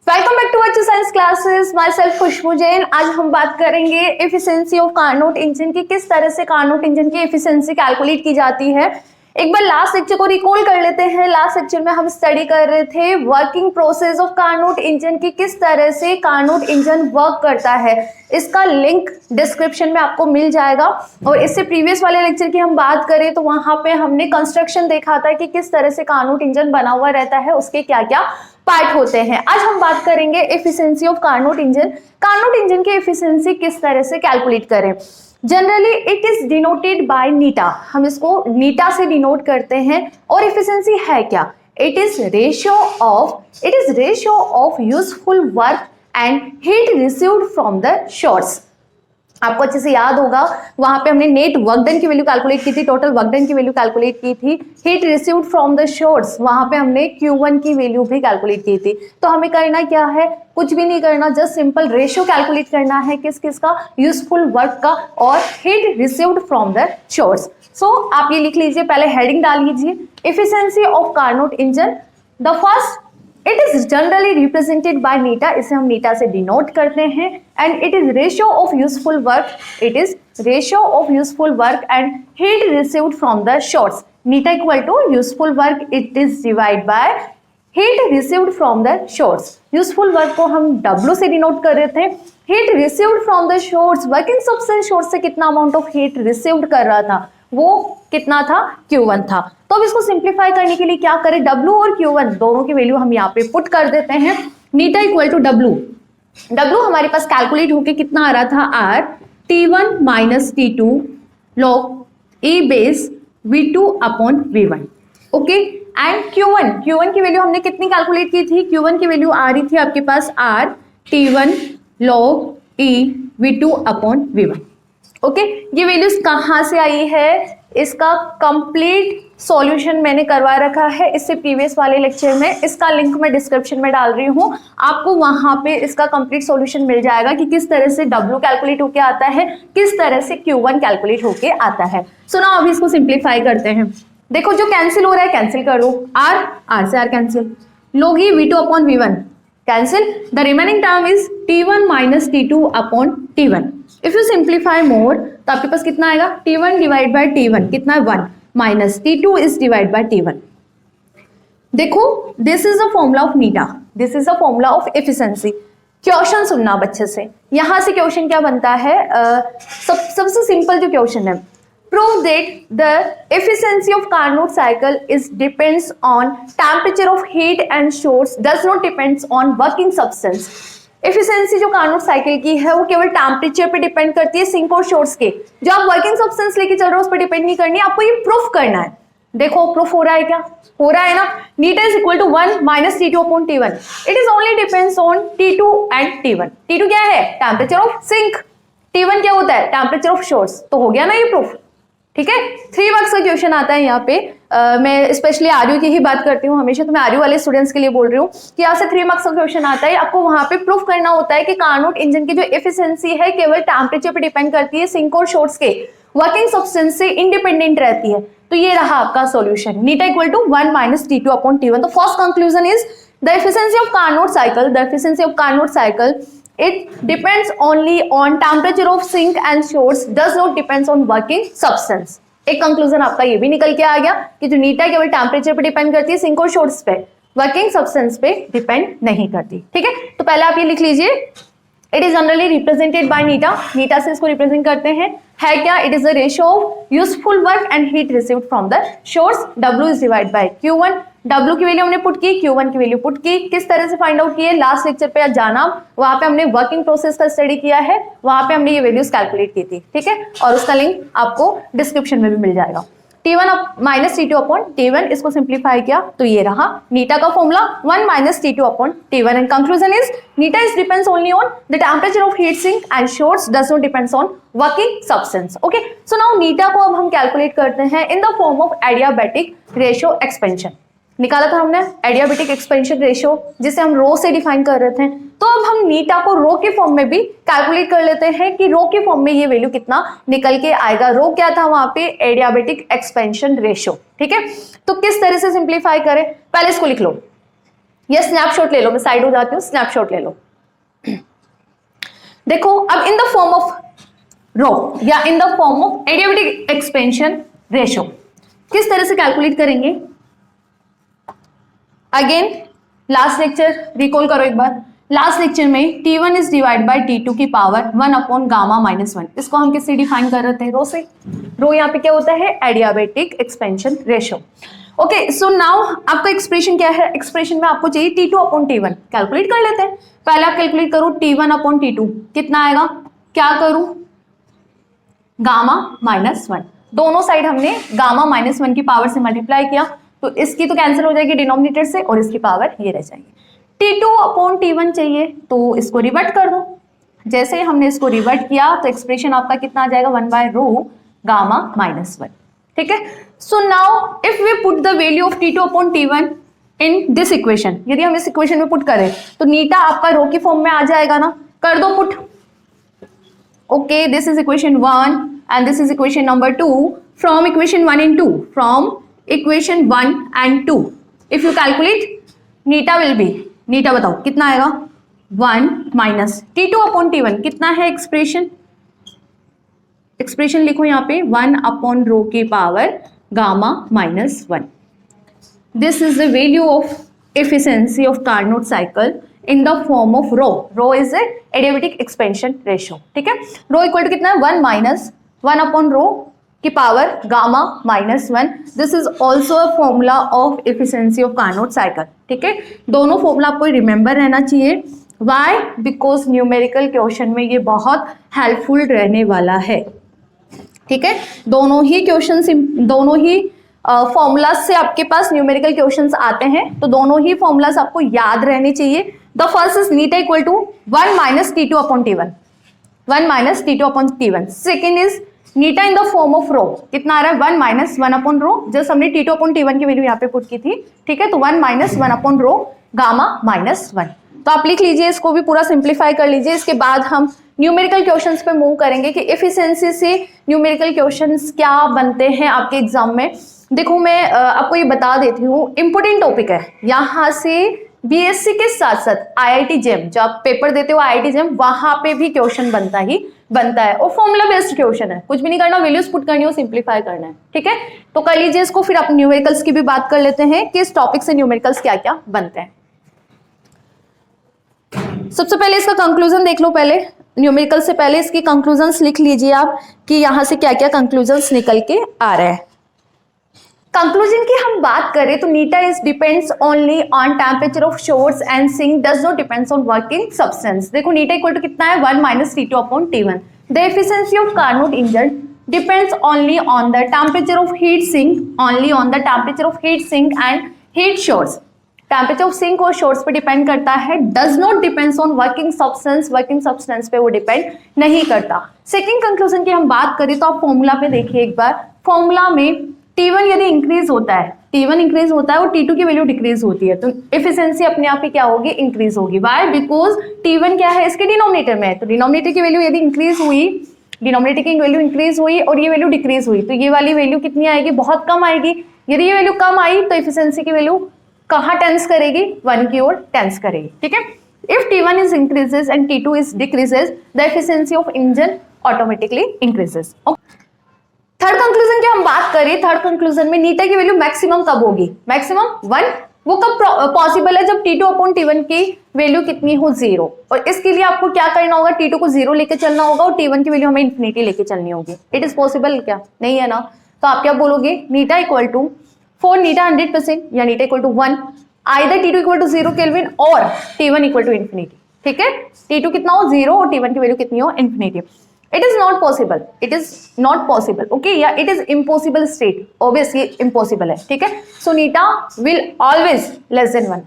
Welcome back to बच्चों science classes. My self खुशबू जैन। आज हम बात करेंगे एफिशिएंसी ऑफ कार्नोट इंजन की, किस तरह से कार्नोट इंजन की एफिशिएंसी कैलकुलेट की जाती है। एक बार लास्ट लेक्चर को रिकॉल कर लेते हैं। लास्ट लेक्चर में हम स्टडी कर रहे थे working process of Carnot engine की, किस तरह से कार्नोट इंजन वर्क करता है। इसका लिंक डिस्क्रिप्शन में आपको मिल जाएगा। और इससे प्रीवियस वाले लेक्चर की हम बात करें तो वहां पे हमने कंस्ट्रक्शन देखा था कि किस तरह से कार्नोट इंजन बना हुआ रहता है, उसके क्या क्या पार्ट होते हैं। आज हम बात करेंगे efficiency of Carnot engine. Carnot engine की एफिशिएंसी किस तरह से कैलकुलेट करें। Generally it is denoted by eta, हम इसको नीटा से डिनोट करते हैं। और एफिशिएंसी है क्या, it is ratio of useful work and heat received from the source. आपको अच्छे से याद होगा, वहां पे हमने नेट वर्क डन की वैल्यू कैलकुलेट की थी, टोटल वर्क डन की वैल्यू कैलकुलेट की थी, heat received from the source वहां पे हमने Q1 की वैल्यू भी कैलकुलेट की थी। तो हमें करना क्या है, कुछ भी नहीं करना, जस्ट सिंपल रेशियो कैलकुलेट करना है, किस किस का, यूजफुल वर्क का और heat received from the source. So आप ये लिख लीजिए, पहले हेडिंग डाल लीजिए, efficiency of Carnot engine. The first, it is generally represented by eta, इसे हम नीटा से डिनोट करते हैं। And it is ratio of useful work, it is ratio of useful work and heat received from the source. Eta equal to useful work, it is divide by heat received from the source. Useful work को हम W से denote कर रहे थे। Heat received from the source, working substance source से कितना amount of heat received कर रहा था, वो कितना था, Q1 था। तो अब इसको सिंप्लीफाई करने के लिए क्या करें, W और Q1 दोनों की वैल्यू हम यहाँ पे पुट कर देते हैं। नीटा इक्वल टू W हमारे पास कैलकुलेट होके कितना आ रहा था, R T1 minus T2 log E base V2 upon V1। Okay, and Q1 की वैल्यू हमने कितनी कैलकुलेट की थी, Q1 की वैल्यू आ रही थी आपके पास R T1 log E V2 upon V1। Okay, ये वैल्यूज कहाँ से आई है, इसका कंप्लीट सॉल्यूशन मैंने करवा रखा है इससे प्रीवियस वाले लेक्चर में। इसका लिंक मैं डिस्क्रिप्शन में डाल रही हूँ, आपको वहां पे इसका कंप्लीट सॉल्यूशन मिल जाएगा कि किस तरह से W कैलकुलेट होके आता है, किस तरह से Q1 कैलकुलेट होके आता है। सो ना अभी इसको सिंप्लीफाई करते हैं। देखो जो कैंसिल हो रहा है कैंसिल कर दो, R से R कैंसिल, लोगी V2 upon V1 cancel, the remaining term is T1 minus T2 upon T1। If you simplify more तो आपके पास कितना आएगा, T1 डिवाइड बाय T1 कितना है 1 minus T2 is divide bye T1। देखो this is the formula of Neeta, this is the formula of efficiency. Question सुनना बच्चे से, यहां से क्वेश्चन क्या बनता है, सबसे सिंपल जो क्वेश्चन है, prove that the efficiency of Carnot cycle is depends on temperature of heat and source does not depends on working substance। Efficiency जो कार्नोट साइकिल की है वो केवल टेम्परेचर पे डिपेंड करती है, सिंक और सोर्स के। जो आप वर्किंग सब्सटेंस लेके चल रहे हो उस पर डिपेंड नहीं करनी, आपको ये प्रूफ करना है। देखो प्रूफ हो रहा है क्या, हो रहा है ना। Eta is equal to 1 minus T2 upon T1। It is only depends on T2 and T1। T2 क्या है, टेम्परेचर ऑफ सिंक, T1 क्या होता है, टेम्परेचर ऑफ सोर्स। तो हो गया ना ये प्रूफ, ठीक है। 3 मार्क्स का क्वेश्चन आता है यहाँ पे। मैं स्पेशली आरयू की ही बात करती हूँ हमेशा, तो मैं आरयू वाले स्टूडेंट्स के लिए बोल रही हूँ कि यहाँ से 3 मार्क्स का क्वेश्चन आता है। आपको वहां पे प्रूफ करना होता है कि कार्नोट इंजन की जो एफिशिएंसी है केवल टेम्परेचर पे डिपेंड करती है, सिंक और सोर्स के वर्किंग सब्सटेंस से इंडिपेंडेंट रहती है। तो ये रहा आपका solution, eta equal to 1 minus T2 upon T1। तो first conclusion is the efficiency of Carnot cycle it depends only on temperature of sink and source, does not depends on working substance। एक conclusion आपका ये भी निकल के आ गया कि जो नीटा केवल टेम्परेचर पे डिपेंड करती है, सिंक और सोर्स पे, वर्किंग सब्सटेंस पे डिपेंड नहीं करती। ठीक है, तो पहले आप ये लिख लीजिए, it is generally represented by नीटा, नीटा से इसको रिप्रेजेंट करते हैं। है क्या, it is the ratio of useful work and heat received from the source. W is divide by Q1। W की वैल्यू हमने पुट की, Q1 की वैल्यू पुट की। किस तरह से फाइंड आउट किए, लास्ट लेक्चर पे जाना, वहां पे हमने वर्किंग प्रोसेस का स्टडी किया है, वहां पे हमने ये वैल्यूज कैलकुलेट की थी। ठीक है, और उसका लिंक आपको डिस्क्रिप्शन में भी मिल जाएगा। T1 minus T2 upon T1, इसको सिंप्लीफाई किया तो ये रहा नीटा का formula, 1 minus T2 upon T1। And conclusion is नीटा is depends only on the temperature of heat sink and source, does not depends on working substance. Okay, so now नीटा को अब हम कैलकुलेट करते हैं in the form of adiabatic ratio expansion. निकाला था हमने एडियाबैटिक एक्सपेंशन रेशियो, जिसे हम रो से डिफाइन कर रहे थे। तो अब हम नीटा को रो के फॉर्म में भी कैलकुलेट कर लेते हैं कि रो के फॉर्म में ये वैल्यू कितना निकल के आएगा। रो क्या था वहां पे, एडियाबैटिक एक्सपेंशन रेशियो। ठीक है, तो किस तरह से सिंप्लीफाई करें, पहले इसको लिख लो। ये स्नैपशॉट ले लो, मैं साइड हो जाती हूँ, स्नैपशॉट ले लो। देखो अब इन द फॉर्म ऑफ रो या इन the form of adiabatic expansion ratio किस तरह से कैलकुलेट करेंगे? अगेन लास्ट लेक्चर रिकॉल करो एक बार। लास्ट लेक्चर में T1 is divide bye T2 की पावर 1 अपॉन गामा माइनस 1। इसको हम किससे डिफाइन कर रहे थे? रो से। रो यहाँ पे क्या होता है? Adiabatic expansion ratio. Okay, so now आपका एक्सप्रेशन क्या है? एक्सप्रेशन में आपको चाहिए T2 अपॉन T1। कैलकुलेट कर लेते हैं। पहले आप कैलकुलेट करो T1 अपॉन T2 कितना आएगा? क्या करूं? Gamma minus 1। दोनों साइड हमने गामा माइनस 1 की पावर से मल्टीप्लाई किया, तो इसकी तो कैंसिल हो जाएगी डिनोमिनेटर से और इसकी पावर ये रह जाएगी। T2 अपॉन T1 चाहिए तो इसको रिवर्ट कर दो। जैसे ही हमने इसको रिवर्ट किया तो एक्सप्रेशन आपका कितना आ जाएगा? 1 बाय रो गामा माइनस 1। ठीक है, so now if we put the value of T2 upon T1 in this equation, यदि हम इस इक्वेशन में पुट करें तो नीटा आपका रो की फॉर्म में आ जाएगा ना? कर दो put. Okay, this is equation 1 and this is equation number 2 from equation 1 and 2, from equation 1 and 2 if you calculate neta will be, neta बताओ कितना आएगा? 1 minus T2 upon T1 कितना है एक्सप्रेशन? एक्सप्रेशन लिखो यहाँ पे 1 upon रो की power gamma minus 1। This is the value of efficiency of Carnot cycle in the form of rho. Rho is a adiabatic expansion ratio. ठीक है, rho इक्वल टू कितना है? 1 माइनस 1 अपॉन रो की power gamma minus 1। This is also a formula of efficiency of Carnot cycle. ठीक है, दोनों formula आपको remember रहना चाहिए। वाई? बिकॉज न्यूमेरिकल क्वेश्चन में ये बहुत हेल्पफुल रहने वाला है। ठीक है, दोनों ही क्वेश्चन, दोनों ही फॉर्मूला से आपके पास न्यूमेरिकल क्वेश्चंस आते हैं, तो दोनों ही फॉर्मूलास आपको याद रहने चाहिए। द फर्स्ट इज नीटा equal to 1 minus T2 upon T1, 1 minus T2 upon T1। Second is नीटा in the form of rho, कितना आ रहा है? 1 माइनस 1 अपॉन रो, जस्ट हमने T2 अपॉन T1 की वैल्यू यहाँ पे पुट की थी। ठीक है, तो 1 माइनस 1 अपॉन रो गामा माइनस 1। तो आप लिख लीजिए, इसको भी पूरा सिंप्लीफाई कर लीजिए। इसके बाद हम न्यूमेरिकल क्वेश्चंस पे मूव करेंगे कि एफिशिएंसी से न्यूमेरिकल क्वेश्चंस क्या बनते हैं आपके एग्जाम में। देखो मैं आपको ये बता देती हूँ, इंपोर्टेंट टॉपिक है। यहाँ से बीएससी के साथ साथ आईआईटी जेम, जब आप पेपर देते हो आईआईटी जेम, वहां पे भी क्वेश्चन बनता ही बनता है और फॉर्मूला बेस्ड क्वेश्चन है। कुछ भी नहीं करना, वैल्यूज पुट करनी हो, सिंप्लीफाई करना है। ठीक है, तो कर लीजिए इसको। फिर आप न्यूमेरिकल्स की भी बात कर लेते हैं कि इस टॉपिक से न्यूमेरिकल्स क्या क्या बनते हैं। सबसे पहले इसका कंक्लूजन देख लो। पहले न्यूमेरिकल से पहले इसकी कंक्लूजन्स लिख लीजिए आप कि यहां से क्या क्या कंक्लूजन्स निकल के आ रहे हैं। कंक्लूजन की हम बात करें तो नीटा is depends only on temperature of source and sink, does not depends on working substance. देखो नीटा इक्वल टू कितना है? 1 minus T2 upon T1। The efficiency of Carnot engine depends only on the temperature of heat sink, only on the temperature of heat sink and heat source. Temperature of sink और source पे depend करता है, does not depends on working substance, working substance पे वो depend नहीं करता। Second conclusion की हम बात करें तो आप फॉर्मूला पे देखिए एक बार। फॉर्मूला में T1 यदि इंक्रीज होता है, T1 इंक्रीज होता है और T2 की वैल्यू डिक्रीज होती है, तो एफिशिएंसी अपने आप ही क्या होगी? इंक्रीज होगी। वाई? बिकॉज T1 क्या है? इसके डिनोमिनेटर में है, तो डिनोमिनेटर की वैल्यू यदि इंक्रीज हुई, डिनोमिनेटर की वैल्यू इंक्रीज हुई और ये वैल्यू डिक्रीज हुई, तो ये वाली वैल्यू कितनी आएगी? बहुत कम आएगी। यदि ये वैल्यू कम आई तो एफिशिएंसी की वैल्यू कहाँ टेंस करेगी? 1 की ओर टेंस करेगी। ठीक है, if T1 is increases and T2 is decreases, the efficiency of engine automatically increases. Third conclusion की हम बात करें, थर्ड कंक्लूजन में नीटा की वैल्यू मैक्सिमम कब होगी? मैक्सिमम 1। वो कब पॉसिबल है? जब T2 अपॉन T1 की वैल्यू कितनी हो? 0। और इसके लिए आपको क्या करना होगा? T2 को 0 लेके चलना होगा और T1 की वैल्यू हमें इन्फिनिटी लेके चलनी होगी। इट इज पॉसिबल क्या? नहीं है ना? तो आप क्या बोलोगे? नीटा इक्वल टू फॉर नीटा 100% या नीटा equal to 1, either T2 equal to 0 kelvin और T1 इक्वल टू इन्फिनिटी। ठीक है, T2 कितना हो? 0 और T1 की वैल्यू कितनी हो? Infinity. It is not possible. It is not possible. Okay, yeah, it is impossible state. Obviously impossible है। ठीक है, so neta will always less than 1.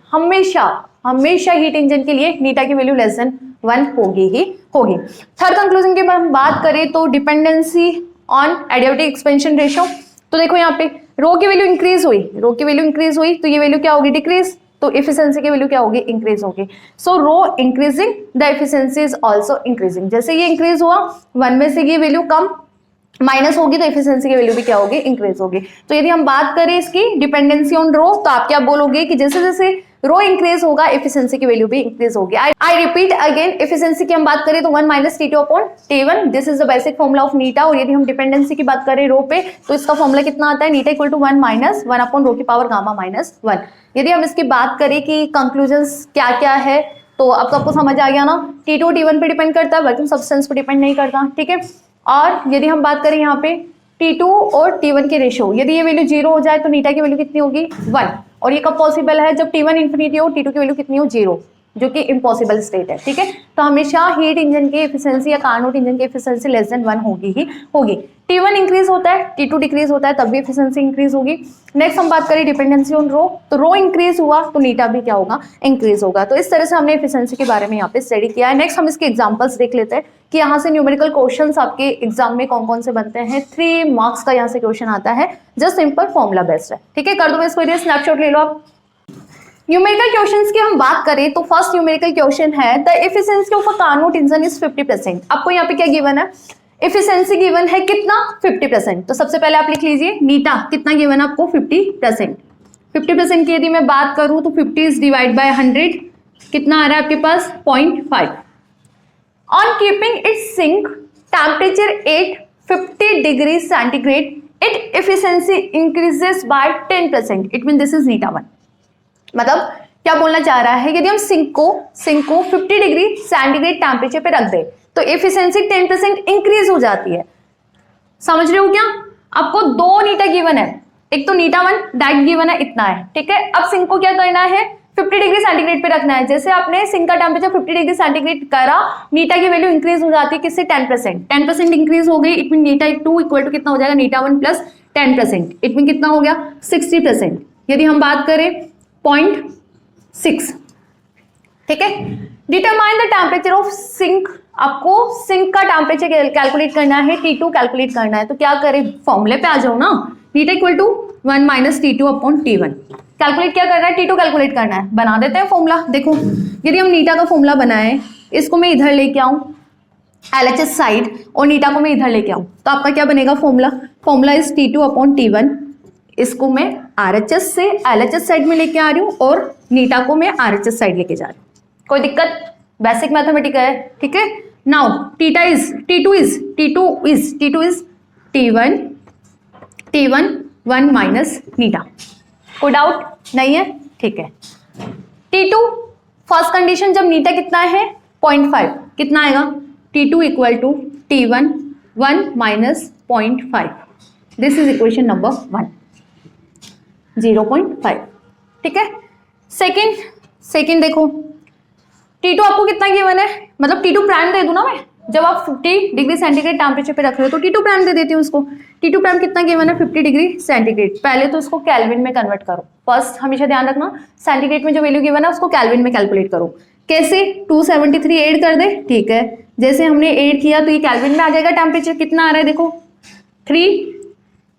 हमेशा हीट इंजन के लिए नीटा की वैल्यू लेस देन 1 होगी ही होगी। थर्ड कंक्लूजन की हम बात करें तो dependency on adiabatic expansion ratio. तो देखो यहाँ पे रो की वैल्यू इंक्रीज हुई, रो की वैल्यू इंक्रीज हुई तो ये वैल्यू क्या होगी? डिक्रीज। तो एफिशिएंसी की वैल्यू क्या होगी? इंक्रीज होगी। So rho increasing, the efficiency is also increasing. जैसे ये इंक्रीज हुआ 1 में से ये वैल्यू कम माइनस होगी तो एफिशिएंसी की वैल्यू भी क्या होगी? इंक्रीज होगी। तो यदि हम बात करें इसकी डिपेंडेंसी ऑन रो तो आप क्या बोलोगे कि जैसे जैसे रो इंक्रीज होगा, एफिशिएंसी की वैल्यू भी इंक्रीज होगी। आई रिपीट अगेन, एफिशिएंसी की हम बात करें तो 1 minus T2 upon T1, this is the basic formula of नीटा। और यदि हम डिपेंडेंसी की बात करें रो पे तो इसका फॉर्मूला कितना आता है, नीटा equal to 1 minus 1 upon rho की पावर गामा माइनस 1। यदि हम इसकी बात करें कि कंक्लूजन्स क्या क्या है तो अब तो आपको समझ आ गया ना, T2 T1 पे डिपेंड करता है, वर्किंग सब्सटेंस पे डिपेंड नहीं करता, ठीक है। और यदि हम बात करें यहाँ पे T2 और T1 के रेशियो, यदि ये वैल्यू 0 हो जाए तो नीटा की वैल्यू कितनी होगी 1, और ये कब पॉसिबल है, जब T1 इंफिनिटी हो, T2 की वैल्यू कितनी हो 0, जो कि इम्पॉसिबल स्टेट है, ठीक है। तो हमेशा हीट इंजन की एफिशिएंसी या कार्नोट इंजन की एफिशिएंसी लेस देन 1 होगी ही होगी। T1 इंक्रीज होता है, T2 डिक्रीज होता है, तब भी एफिशिएंसी इंक्रीज होगी। नेक्स्ट हम बात करें डिपेंडेंसी ऑन रो, तो रो इंक्रीज हुआ तो नीटा भी क्या होगा, इंक्रीज होगा। तो इस तरह से हमने एफिशिएंसी के बारे में यहाँ पे स्टडी किया है। नेक्स्ट हम इसके एग्जांपल्स देख लेते हैं कि यहाँ से न्यूमेरिकल क्वेश्चंस आपके एग्जाम में कौन कौन से बनते हैं। 3 मार्क्स का यहाँ से क्वेश्चन आता है, जस्ट सिंपल फॉर्मूला बेस्ड है, ठीक है। कर दो मैं इसको स्नैपशॉट ले लो आप। न्यूमेरिकल क्वेश्चंस की हम बात करें तो फर्स्ट न्यूमेरिकल क्वेश्चन है the efficiency of a Carnot engine is 50%। आपको यहाँ पे क्या गिवन है, एफिशिएंसी गिवन है कितना 50%। तो सबसे पहले आप लिख लीजिए नीटा कितना गिवन है आपको 50%। 50% की यदि मैं बात करूं तो 50 इज डिवाइड बाय 100 कितना आ रहा है आपके पास 0.5। On keeping it sink temperature at 50 degree centigrade it efficiency increases by 10%, it mean this is नीटा 1। मतलब क्या बोलना चाह रहा है, यदि हम सिंक को 50 डिग्री सेंटीग्रेड टेम्परेचर पे रख दे तो एफिशिएंसी 10% इंक्रीज हो जाती है। समझ रहे हो क्या, आपको 2 नीटा गिवन है, एक तो नीटा 1 डायरेक्ट गिवन है इतना है, ठीक है। अब सिंक को क्या करना है 50 डिग्री सेंटीग्रेड पे रखना है। जैसे आपने सिंक का टेम्परेचर 50 डिग्री सेंटीग्रेड करा, नीटा की वैल्यू इंक्रीज हो जाती है किससे 10% इंक्रीज हो गई, it mean eta 2 equal to कितना हो जाएगा नीटा 1 प्लस 10%, इट मीन कितना हो गया 60%। यदि हम बात करें 0.6, ठीक है। Determine the temperature of sink, आपको सिंक का टेम्परेचर कैलकुलेट करना है, T2 कैलकुलेट करना है। तो क्या करें, फॉर्मूले पे आ जाओ ना, नीटा equal to 1 minus T2 upon T1। Calculate क्या करना है, T2 कैलकुलेट करना है। बना देते हैं फॉर्मूला। देखो यदि हम नीटा का फॉर्मूला बनाए, इसको मैं इधर लेके आऊं LHS साइड और नीटा को मैं इधर लेके आऊं, तो आपका क्या बनेगा formula is T2 upon T1। इसको मैं RHS से LHS साइड में लेके आ रही हूँ और नीटा को मैं RHS साइड लेके जा रही हूँ, कोई दिक्कत, बेसिक मैथमेटिक्स है, ठीक है। Now T2 is T1 1 minus नीटा, कोई डाउट नहीं है, ठीक है। T2 फर्स्ट कंडीशन जब नीटा कितना है 0.5, कितना आएगा T2 equal to T1 1 minus 0.5, this is equation number 1 0.5, ठीक है। सेकेंड देखो T2 आपको कितना गिवन है, मतलब T2 प्राइम दे दूं ना मैं, जब आप 50 डिग्री सेंटीग्रेड टेम्परेचर पे रख रहे हो तो T2 प्राइम दे देती हूँ उसको। T2 प्राइम कितना गिवन है 50 डिग्री सेंटीग्रेड। पहले तो इसको केल्विन में कन्वर्ट करो, फर्स्ट हमेशा ध्यान रखना सेंटीग्रेड में जो वैल्यू गिवन है उसको केल्विन में कैलकुलेट करो। कैसे, 273 ऐड कर दे, ठीक है। जैसे हमने ऐड किया तो ये केल्विन में आ जाएगा। टेम्परेचर कितना आ रहा है देखो 3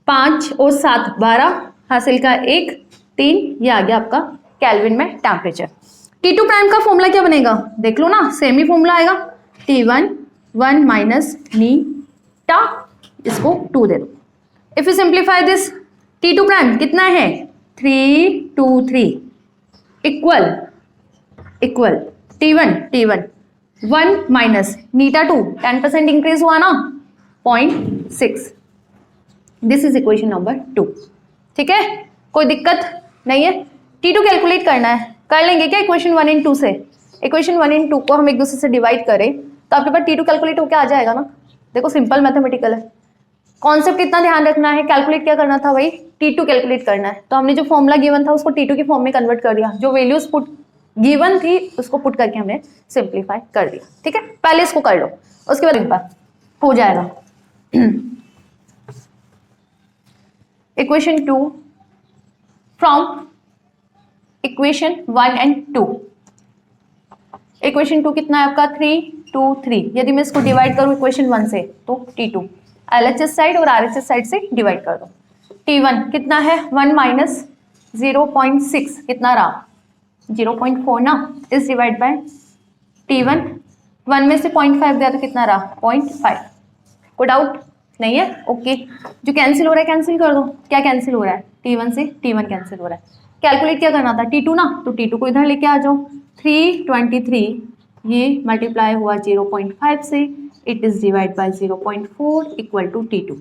5 और 7 12 हासिल का 1 3, ये आ गया आपका केल्विन में टेम्परेचर। T2 प्राइम का फॉर्मूला क्या बनेगा देख लो ना, सेम ही फॉर्मूला आएगा T1 1 माइनस नीटा, इसको 2 दे दो। If you simplify this T2 prime कितना है 3 2 3 इक्वल T1 1 माइनस नीटा 2, 10% इंक्रीज हुआ ना 0.6, दिस इज इक्वेशन नंबर 2, ठीक है। कोई दिक्कत नहीं है। T2 कैलकुलेट करना है, कर लेंगे क्या इक्वेशन 1 and 2 से। इक्वेशन 1 and 2 को हम एक दूसरे से डिवाइड करें तो आपके पास T2 कैलकुलेट होकर आ जाएगा ना। देखो सिंपल मैथमेटिकल है, कॉन्सेप्ट कितना ध्यान रखना है, कैलकुलेट क्या करना था भाई T2 कैलकुलेट करना है। तो हमने जो फॉर्मूला गिवन था उसको T2 की फॉर्म में कन्वर्ट कर दिया, जो वैल्यूज पुट गिवन थी उसको पुट करके हमने सिंप्लीफाई कर दिया, ठीक है। पहले इसको कर लो, उसके बाद एक बार हो जाएगा। Equation 2 from equation 1 and 2। Equation 2 कितना है आपका 3 2 3। यदि मैं इसको डिवाइड करूं इक्वेशन 1 से तो T2 LHS साइड और RHS साइड से डिवाइड कर दो। T1 कितना है 1 माइनस 0.6, कितना रहा 0.4 ना, इस डिवाइड बाय T1 1 में से 0.5 गया तो कितना रहा 0.5। कोई डाउट नहीं है, ओके। जो कैंसिल हो रहा है कैंसिल कर दो। क्या कैंसिल हो रहा है, T1 से T1 कैंसिल हो रहा है, कैलकुलेट क्या करना था, T2 ना, तो T2 को इधर लेके आ जाओ। 323 ये मल्टीप्लाई हुआ 0.5 से, it is divide by 0.4 equal to T2।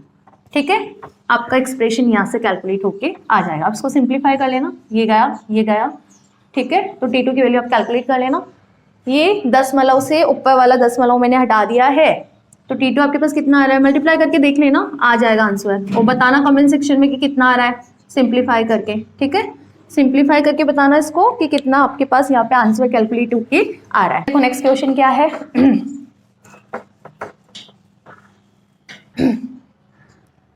ठीक है, आपका एक्सप्रेशन यहाँ से कैलकुलेट होके आ जाएगा। अब इसको सिंप्लीफाई कर लेना, ये गया। ठीक है, तो T2 की वैल्यू आप कैलकुलेट कर लेना। ये 10 मलव से ऊपर वाला 10 मलव मैंने हटा दिया है, तो T2 आपके पास कितना आ रहा है, मल्टीप्लाई करके देख लेना, आ जाएगा आंसर। और बताना कमेंट सेक्शन में कि कितना आ रहा है सिंप्लीफाई करके। ठीक है, सिंप्लीफाई करके बताना इसको कि कितना आपके पास यहाँ पे आंसर कैलकुलेट होके आ रहा है। देखो नेक्स्ट क्वेश्चन क्या है।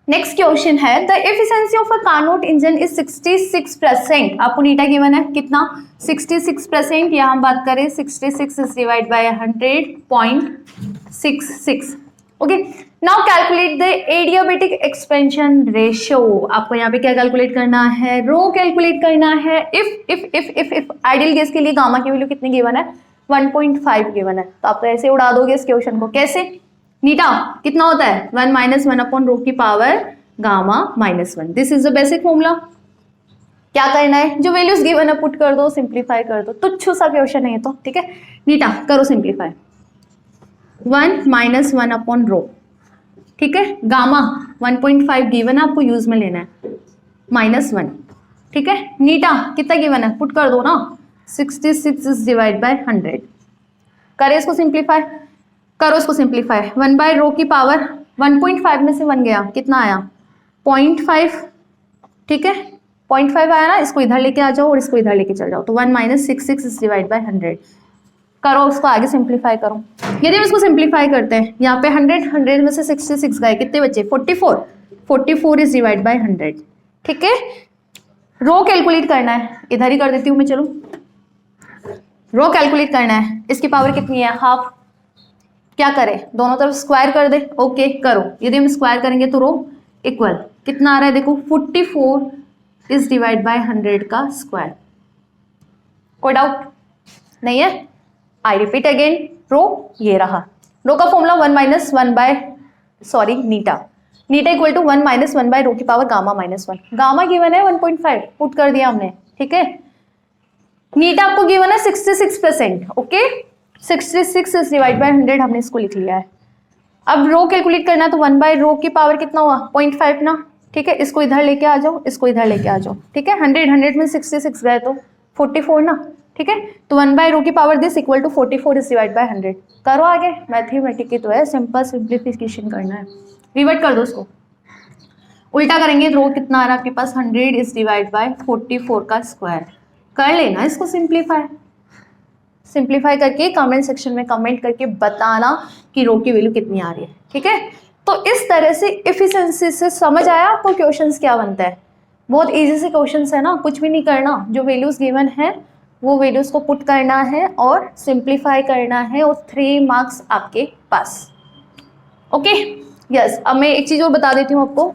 नेक्स्ट क्वेश्चन है the efficiency of a Carnot engine is 66%। आपको नीटा गिवन है कितना, 66%, या हम बात करें 66 is divide bye 100.66। Okay, now calculate the adiabatic expansion ratio. आपको यहाँ पे क्या कैलकुलेट करना है, रो कैलकुलेट करना है। इफ आइडियल गैस के लिए गामा की वैल्यू कितनी गिवन है, 1.5 गिवन है, तो आप तो ऐसे उड़ा दोगे इस क्वेश्चन को। कैसे नीटा, कितना होता है 1 - 1 अपॉन रो की power gamma -1। This is the basic formula. क्या करना है, जो वैल्यूज गिवन है पुट कर दो, सिंप्लीफाई कर दो। तुच्छ सा क्वेश्चन है ये तो। ठीक है, नीटा करो सिंप्लीफाई। 1 - 1 अपॉन रो, ठीक है, गामा 1.5 गिवन है, आपको यूज में लेना है, -1। ठीक है, नीटा कितना गिवन है, पुट कर दो ना, 66 इज डिवाइड बाय 100। करे इसको सिंप्लीफाई, करो इसको सिंप्लीफाई। 1 बाय रो की पावर 1.5 में से 1 गया, कितना आया 0.5। ठीक है, 0.5 आया ना, इसको इधर लेके आ जाओ और इसको इधर लेके चल जाओ, तो 1 - 66 इज डिवाइड बाय 100। करो उसको आगे सिंप्लीफाई करो। यदि हम इसको सिंप्लीफाई करते हैं, यहाँ पे 100 में से 66 गए, कितने बचे 44 इज डिवाइड बाय 100। ठीक है, रो कैलकुलेट करना है, इधर ही कर देती हूँ मैं, चलो रो कैलकुलेट करना है। इसकी पावर कितनी है, हाफ। क्या करें, दोनों तरफ स्क्वायर कर दे। ओके करो, यदि हम स्क्वायर करेंगे तो रो इक्वल कितना आ रहा है, देखो 44 इज डिवाइड बाय 100 का स्क्वायर। कोई डाउट नहीं है, आई रिपीट अगेन, रो ये रहा। रो का फॉर्मूला 1 - 1 बाय नीटा इक्वल टू 1 - 1 बाय रो की पावर गामा -1। गामा गिवन है 1.5, पुट कर दिया हमने। ठीक है, नीटा आपको गिवन है 66%। ओके, 66 इज डिवाइड बाय 100 हमने इसको लिख लिया है। अब रो कैलकुलेट करना है, तो 1 बाय रो की पावर कितना हुआ 0.5 ना। ठीक है, इसको इधर लेके आ जाओ, इसको इधर लेके आ जाओ। ठीक है, 100 में 66 गए तो 44 ना। ठीक है, तो 1 बाय रो की power this equal to 44 is divide by 100। करो आगे, मैथमेटिक की तो है, सिंपल सिंप्लीफिकेशन करना है। रिवर्ट कर दो उसको, उल्टा करेंगे, रो कितना आ रहा है आपके पास, 100 इज डिवाइड बाय 44 का स्क्वायर। कर लेना इसको सिंप्लीफाई करके कमेंट सेक्शन में कमेंट करके बताना कि रो की वैल्यू कितनी आ रही है। ठीक है, तो इस तरह से एफिशिएंसी से समझ आया आपको क्वेश्चंस क्या बनता है। बहुत इजी से क्वेश्चंस है ना, कुछ भी नहीं करना, जो वैल्यूज गिवन है वो वैल्यूज को पुट करना है और सिंप्लीफाई करना है, और 3 मार्क्स आपके पास। ओके यस, अब मैं एक चीज और बता देती हूँ आपको।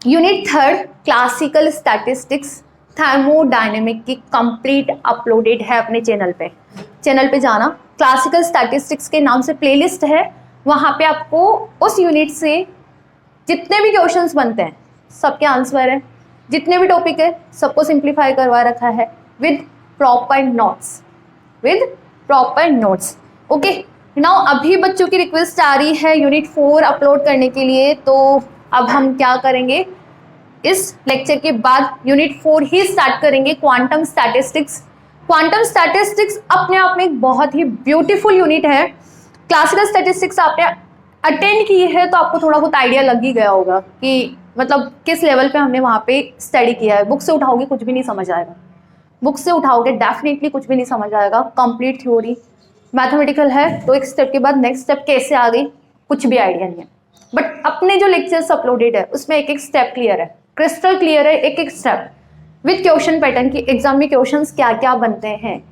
यूनिट 3 क्लासिकल स्टैटिस्टिक्स थर्मोडायनेमिक की कंप्लीट अपलोडेड है अपने चैनल पे जाना, क्लासिकल स्टैटिस्टिक्स के नाम से प्लेलिस्ट है, वहाँ पे आपको उस यूनिट से जितने भी क्वेश्चंस बनते हैं सबके आंसर है, जितने भी टॉपिक है सबको सिंप्लीफाई करवा रखा है with proper notes. Okay, now अभी बच्चों की रिक्वेस्ट आ रही है यूनिट 4 अपलोड करने के लिए, तो अब हम क्या करेंगे, इस लेक्चर के बाद यूनिट 4 ही स्टार्ट करेंगे, क्वांटम स्टैटिस्टिक्स। क्वांटम स्टैटिस्टिक्स अपने आप में एक बहुत ही ब्यूटीफुल यूनिट है। क्लासिकल स्टैटिस्टिक्स आपने अटेंड की है तो आपको थोड़ा बहुत आइडिया लग ही गया होगा कि मतलब किस लेवल पे हमने वहाँ पे स्टडी किया है। बुक से उठाओगे कुछ भी नहीं समझ आएगा, बुक से उठाओगे डेफिनेटली कुछ भी नहीं समझ आएगा। कंप्लीट थ्योरी मैथमेटिकल है, तो एक स्टेप के बाद नेक्स्ट स्टेप कैसे आ गई कुछ भी आइडिया नहीं है। बट अपने जो लेक्चर्स अपलोडेड है उसमें एक एक स्टेप क्लियर है, क्रिस्टल क्लियर है, एक एक स्टेप विद क्वेश्चन पैटर्न की एग्जाम में क्वेश्चंस क्या क्या बनते हैं,